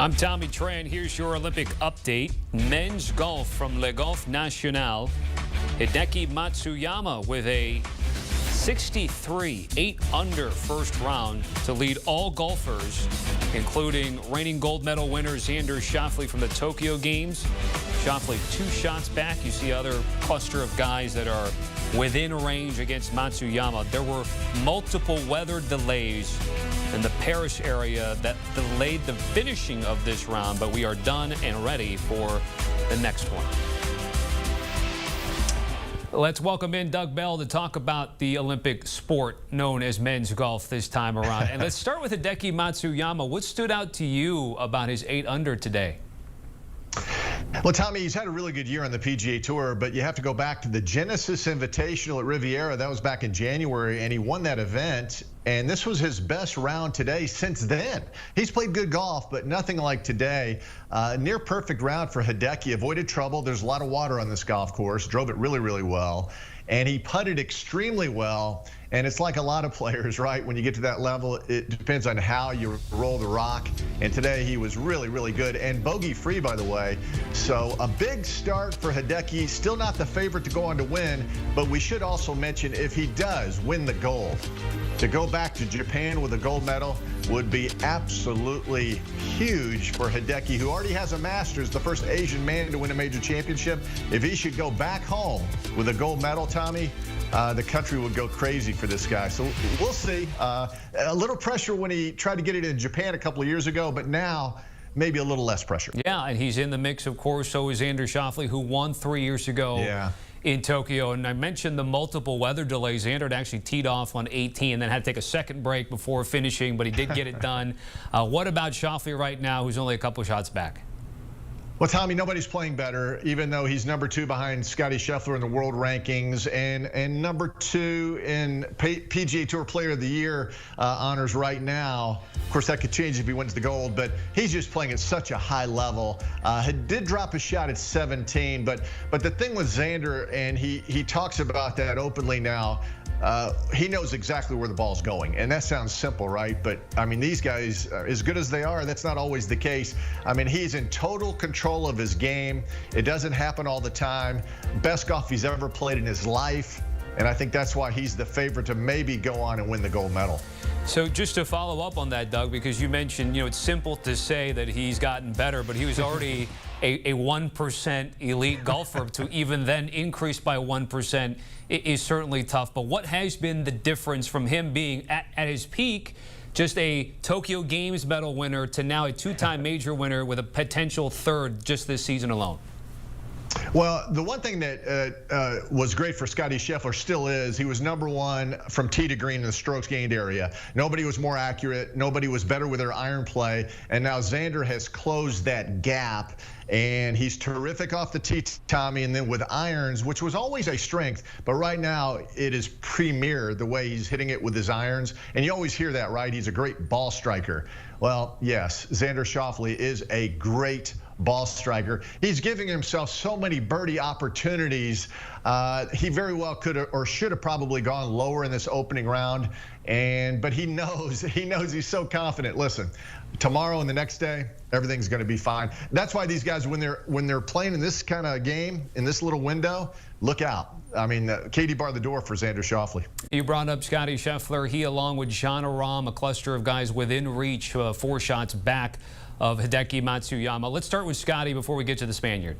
I'm Tommy Tran. Here's your Olympic update. Men's golf from Le Golf National. Hideki Matsuyama with a 63, 8 under first round to lead all golfers, including reigning gold medal winner Xander Schauffele from the Tokyo Games. Schauffele 2 shots back. You see other cluster of guys that are within range against Matsuyama. There were multiple weather delays in the Paris area that delayed the finishing of this round, but we are done and ready for the next one. Let's welcome in Doug Bell to talk about the Olympic sport known as men's golf this time around. And let's start with Hideki Matsuyama. What stood out to you about his 8 under today? Well, Tommy, he's had a really good year on the PGA Tour, but you have to go back to the Genesis Invitational at Riviera. That was back in January, and he won that event. And this was his best round today since then. He's played good golf, but nothing like today. Near perfect round for Hideki. Avoided trouble. There's a lot of water on this golf course. Drove it really, really well. And he putted extremely well. And it's like a lot of players, right? When you get to that level, it depends on how you roll the rock. And today he was really, really good. And bogey-free, by the way. So a big start for Hideki. Still not the favorite to go on to win. But we should also mention, if he does win the gold, to go back to Japan with a gold medal would be absolutely huge for Hideki, who already has a Masters, the first Asian man to win a major championship. If he should go back home with a gold medal, Tommy, the country would go crazy for this guy. So we'll see. A little pressure when he tried to get it in Japan a couple of years ago, but now maybe a little less pressure. Yeah, and he's in the mix, of course. So is Xander Schauffele, who won 3 years ago in Tokyo. And I mentioned the multiple weather delays. Xander had actually teed off on 18 and then had to take a second break before finishing, but he did get it done. What about Schauffele right now, who's only a couple shots back? Well, Tommy, nobody's playing better, even though he's number 2 behind Scottie Scheffler in the world rankings and number 2 in PGA Tour Player of the Year honors right now. Of course, that could change if he wins the gold, but he's just playing at such a high level. He did drop a shot at 17, but the thing with Xander, and he talks about that openly now, he knows exactly where the ball's going. And that sounds simple, right? But, I mean, these guys, as good as they are, that's not always the case. I mean, he's in total control of his game. It doesn't happen all the time. Best golf he's ever played in his life. And I think that's why he's the favorite to maybe go on and win the gold medal. So just to follow up on that, Doug, because you mentioned, it's simple to say that he's gotten better, but he was already a 1% elite golfer. To even then increase by 1% is certainly tough. But what has been the difference from him being at his peak, just a Tokyo Games medal winner, to now a 2-time major winner with a potential 3rd just this season alone? Well, the one thing that was great for Scottie Scheffler still is he was number 1 from tee to green in the strokes gained area. Nobody was more accurate. Nobody was better with their iron play. And now Xander has closed that gap. And he's terrific off the tee, Tommy, and then with irons, which was always a strength. But right now, it is premier the way he's hitting it with his irons. And you always hear that, right? He's a great ball striker. Well, yes, Xander Schauffele is a great ball striker. He's giving himself so many birdie opportunities. He very well could have or should have probably gone lower in this opening round. But he knows he's so confident. Listen, tomorrow and the next day, everything's going to be fine. That's why these guys, when they're playing in this kind of game, in this little window, look out. I mean, Katie barred the door for Xander Schauffele. You brought up Scottie Scheffler. He, along with Jon Rahm, a cluster of guys within reach, 4 shots back of Hideki Matsuyama. Let's start with Scottie before we get to the Spaniard.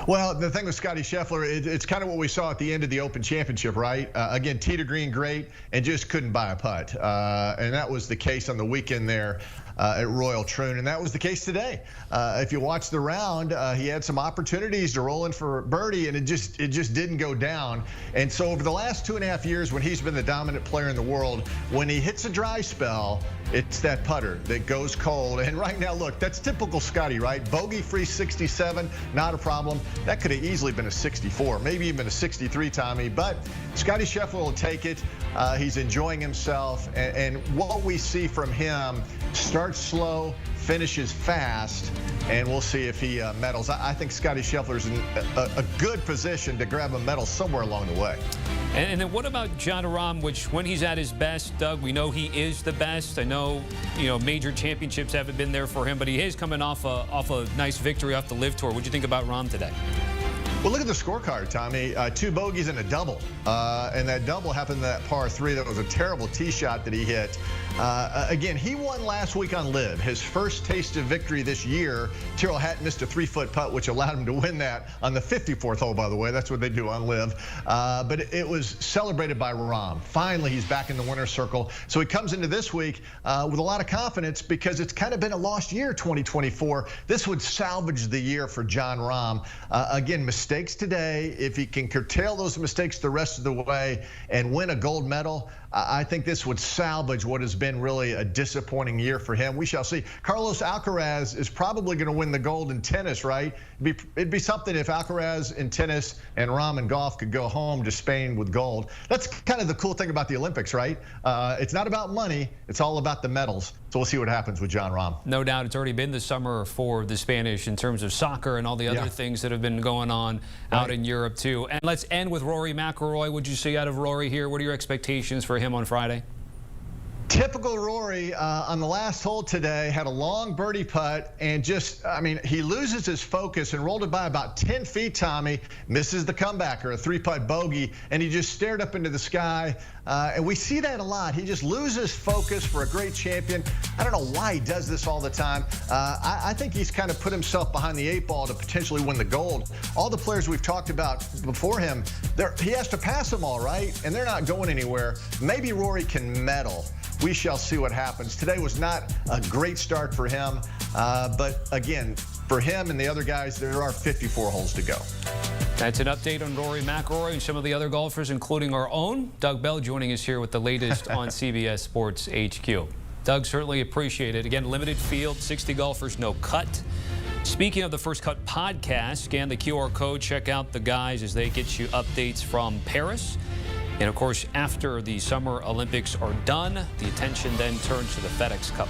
Well, the thing with Scottie Scheffler, it's kind of what we saw at the end of the Open Championship, right? Again, tee to green, great, and just couldn't buy a putt. And that was the case on the weekend there at Royal Troon, and that was the case today. If you watch the round, he had some opportunities to roll in for birdie, and it just didn't go down. And so over the last 2.5 years, when he's been the dominant player in the world, when he hits a dry spell, it's that putter that goes cold. And right now, look, that's typical Scottie, right? Bogey-free 67, not a problem. That could have easily been a 64, maybe even a 63, Tommy. But Scottie Scheffler will take it. He's enjoying himself. And what we see from him, starts slow, finishes fast, and we'll see if he medals. I think Scottie Scheffler's in a good position to grab a medal somewhere along the way. And then what about Jon Rahm, which when he's at his best, Doug, we know he is the best. I know, major championships haven't been there for him, but he is coming off a nice victory off the LIV Tour. What do you think about Rahm today? Well, look at the scorecard, Tommy. 2 bogeys and a double. And that double happened in that par 3. That was a terrible tee shot that he hit. Again, he won last week on LIV. His first taste of victory this year. Tyrrell Hatton missed a 3-foot putt, which allowed him to win that on the 54th hole, by the way. That's what they do on LIV. But it was celebrated by Rahm. Finally, he's back in the winner's circle. So he comes into this week with a lot of confidence because it's kind of been a lost year, 2024. This would salvage the year for Jon Rahm. Again, mistakes today. If he can curtail those mistakes the rest of the way and win a gold medal, I think this would salvage what has been really a disappointing year for him. We shall see. Carlos Alcaraz is probably going to win the gold in tennis, right? It'd be something if Alcaraz in tennis and Rahm in golf could go home to Spain with gold. That's kind of the cool thing about the Olympics, right? It's not about money. It's all about the medals. So we'll see what happens with Jon Rahm. No doubt it's already been the summer for the Spanish in terms of soccer and all the other things that have been going on out in Europe, too. And let's end with Rory McIlroy. What'd you see out of Rory here? What are your expectations for him on Friday? Typical Rory on the last hole today, had a long birdie putt and he loses his focus and rolled it by about 10 feet, Tommy, misses the comebacker, a 3-putt bogey, and he just stared up into the sky. And we see that a lot. He just loses focus for a great champion. I don't know why he does this all the time. I think he's kind of put himself behind the 8 ball to potentially win the gold. All the players we've talked about before him, he has to pass them all, right? And they're not going anywhere. Maybe Rory can medal. We shall see what happens. Today was not a great start for him, but again, for him and the other guys, there are 54 holes to go. That's an update on Rory McIlroy and some of the other golfers, including our own. Doug Bell joining us here with the latest on CBS Sports HQ. Doug, certainly appreciate it. Again, limited field, 60 golfers, no cut. Speaking of the First Cut podcast, scan the QR code, check out the guys as they get you updates from Paris. And of course, after the Summer Olympics are done, the attention then turns to the FedEx Cup.